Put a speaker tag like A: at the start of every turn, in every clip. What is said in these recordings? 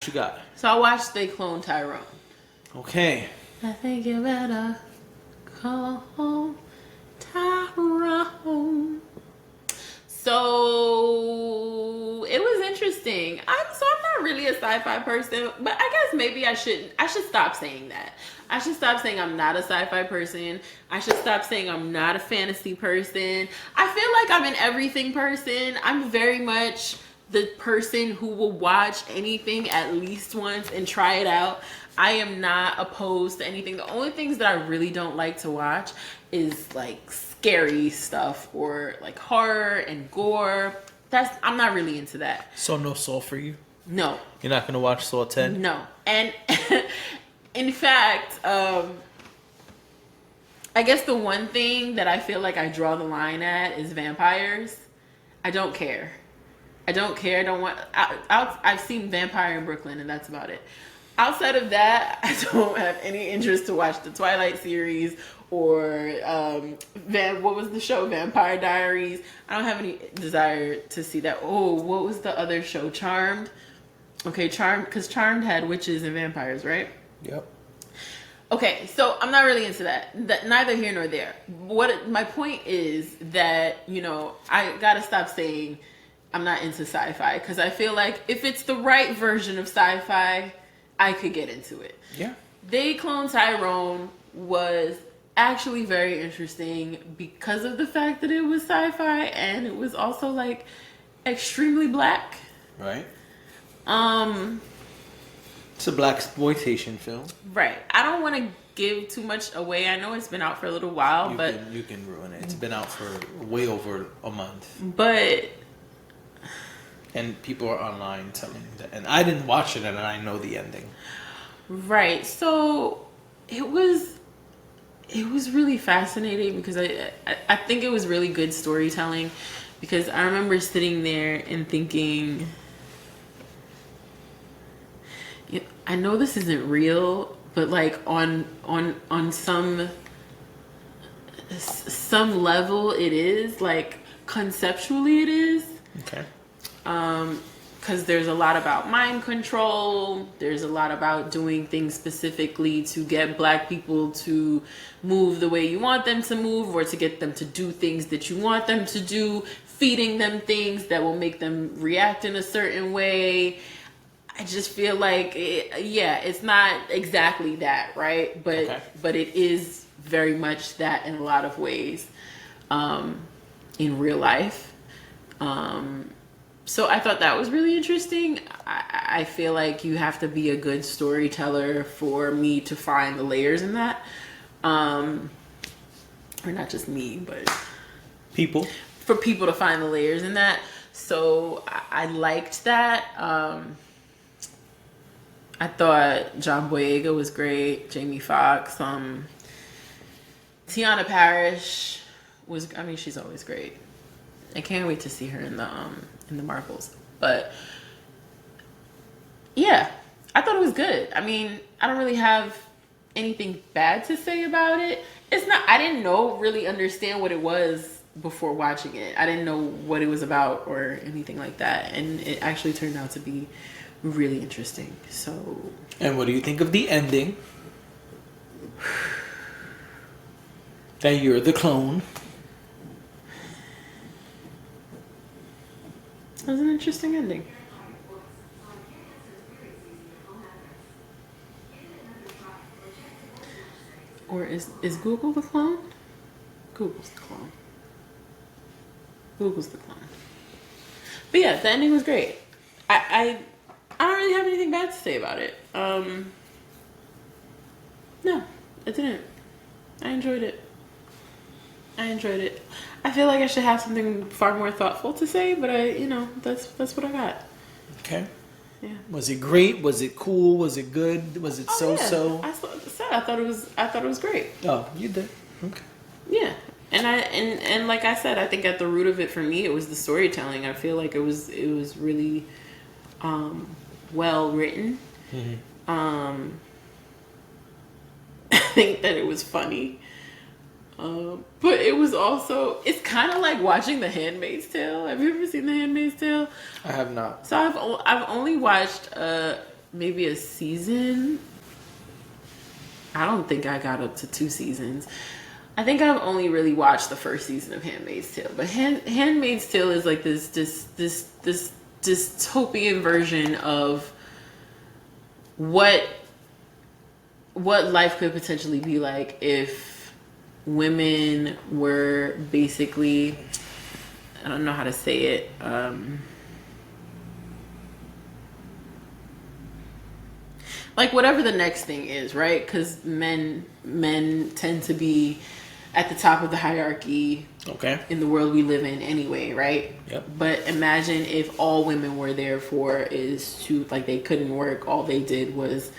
A: What you got?
B: So I watched They Cloned Tyrone.
A: Okay.
B: I think you better call home Tyrone. So it was interesting. I'm not really a sci-fi person, but I guess maybe I should stop saying that. I should stop saying I'm not a sci-fi person. I should stop saying I'm not a fantasy person. I feel like I'm an everything person. I'm very much the person who will watch anything at least once and try it out. I am not opposed to anything. The only things that I really don't like to watch is like scary stuff or like horror and gore. I'm not really into that.
A: So no Soul for you?
B: No.
A: You're not gonna watch Soul 10?
B: No. And in fact, I guess the one thing that I feel like I draw the line at is vampires. I don't care. I don't care. I don't want. I've seen Vampire in Brooklyn, and that's about it. Outside of that, I don't have any interest to watch the Twilight series or what was the show, Vampire Diaries. I don't have any desire to see that. Oh, what was the other show, Charmed? Okay, Charmed, because Charmed had witches and vampires, right?
A: Yep.
B: Okay, so I'm not really into that. Neither here nor there. My point is that, I gotta stop saying I'm not into sci-fi, because I feel like if it's the right version of sci-fi, I could get into it.
A: Yeah.
B: They Cloned Tyrone was actually very interesting because of the fact that it was sci-fi and it was also like extremely black.
A: Right. It's a black exploitation film.
B: Right. I don't want to give too much away. I know it's been out for a little while,
A: you can ruin it. It's been out for way over a month.
B: But
A: and people are online telling that, and I didn't watch it, and I know the ending.
B: Right. So it was really fascinating because I think it was really good storytelling, because I remember sitting there and thinking, I know this isn't real, but like on some level it is, like conceptually it is.
A: Okay.
B: Because there's a lot about mind control. There's a lot about doing things specifically to get black people to move the way you want them to move, or to get them to do things that you want them to do, feeding them things that will make them react in a certain way. I just feel like, it's not exactly that, right? But it is very much that in a lot of ways, in real life. So I thought that was really interesting. I feel like you have to be a good storyteller for me to find the layers in that. Or not just me, but
A: people.
B: For people to find the layers in that. So I liked that. I thought John Boyega was great. Jamie Foxx. Tiana Parrish was, she's always great. I can't wait to see her in the Marvels. But yeah, I thought it was good. I don't really have anything bad to say about it. I didn't really understand what it was before watching it. I didn't know what it was about or anything like that. And it actually turned out to be really interesting. So.
A: And what do you think of the ending? That you're the clone.
B: That was an interesting ending. Or is Google the clone? Google's the clone. Google's the clone. But yeah, the ending was great. I don't really have anything bad to say about it. No, I didn't. I enjoyed it. I feel like I should have something far more thoughtful to say, but that's what I got.
A: Okay.
B: Yeah.
A: Was it great? Was it cool? Was it good? Was it so-so?
B: I thought it was great.
A: Oh, you did. Okay.
B: Yeah. And like I said, I think at the root of it for me, it was the storytelling. I feel like it was really well written. Mm-hmm. I think that it was funny. But it was also, it's kind of like watching The Handmaid's Tale. Have you ever seen The Handmaid's Tale?
A: I have not.
B: So I've only watched maybe a season. I don't think I got up to 2 seasons. I think I've only really watched the first season of Handmaid's Tale. But Handmaid's Tale is like this dystopian version of what life could potentially be like if women were basically, I don't know how to say it, like whatever the next thing is, right? Because men tend to be at the top of the hierarchy,
A: okay,
B: in the world we live in anyway, right?
A: Yep.
B: But imagine if all women were there for is to, like, they couldn't work, all they did was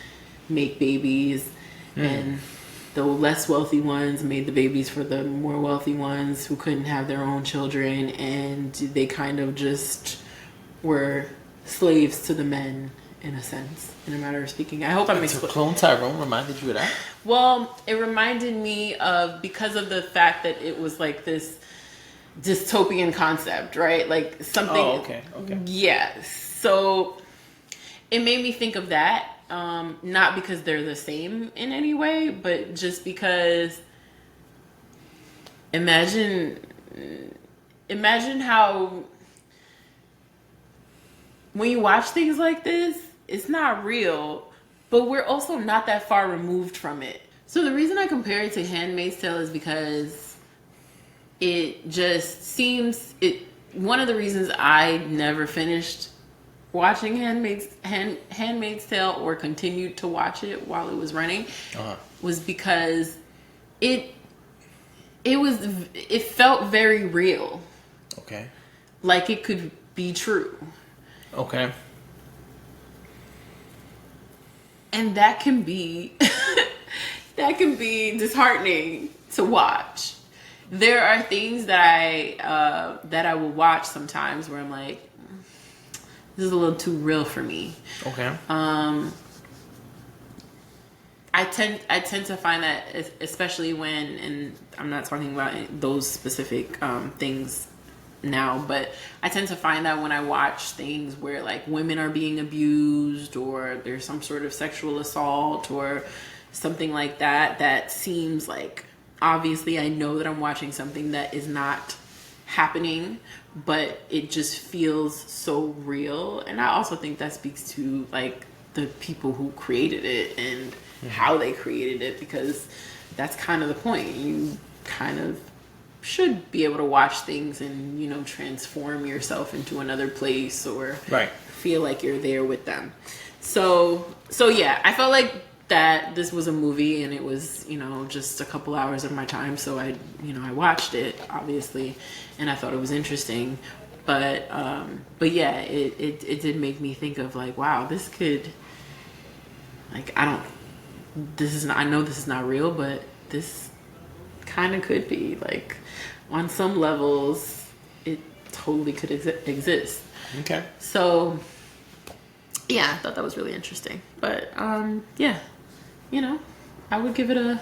B: make babies, and the less wealthy ones made the babies for the more wealthy ones who couldn't have their own children, and they kind of just were slaves to the men, in a sense, in a matter of speaking. I hope I'm explaining.
A: Cloned Tyrone reminded you of that?
B: Well, it reminded me of, because of the fact that it was like this dystopian concept, right? Like something.
A: Oh, okay.
B: Yeah. So it made me think of that. Not because they're the same in any way, but just because imagine how when you watch things like this, it's not real, but we're also not that far removed from it. So the reason I compare it to Handmaid's Tale is because it just seems one of the reasons I never finished watching Handmaid's Tale or continued to watch it while it was running was because it felt very real.
A: Okay.
B: Like it could be true.
A: Okay. And
B: that can be disheartening to watch. There are things that I will watch sometimes where I'm like, this is a little too real for me.
A: Okay.
B: I tend to find that, especially when, and I'm not talking about those specific things now, but I tend to find that when I watch things where like women are being abused or there's some sort of sexual assault or something like that, that seems like, obviously I know that I'm watching something that is not happening, but it just feels so real. And I also think that speaks to like the people who created it and how they created it, because that's kind of the point. You kind of should be able to watch things and, you know, transform yourself into another place or feel like you're there with them. So yeah, I felt like that this was a movie and it was, you know, just a couple hours of my time. So I watched it, obviously, and I thought it was interesting. But yeah, it did make me think of like, wow, this could, like, I know this is not real, but this kind of could be, like, on some levels it totally could exist.
A: Okay.
B: So yeah, I thought that was really interesting. But yeah, you know, I would give it an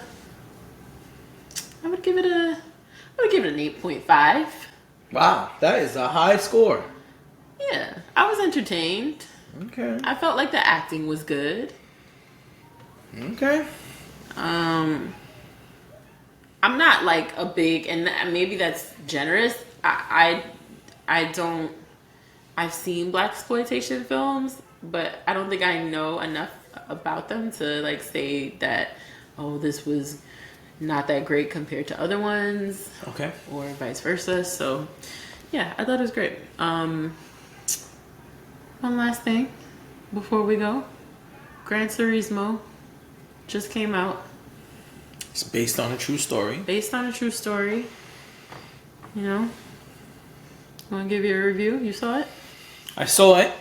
B: 8.5.
A: Wow, that is a high score.
B: Yeah, I was entertained.
A: Okay.
B: I felt like the acting was good.
A: Okay.
B: I'm not like a big, and maybe that's generous. I've seen blaxploitation films, but I don't think I know enough about them to like say that, oh, this was not that great compared to other ones.
A: Okay.
B: Or vice versa. So yeah, I thought it was great. One last thing before we go. Gran Turismo just came out.
A: It's based on a true story.
B: Based on a true story. You know? Want to give you a review? You saw it?
A: I saw it.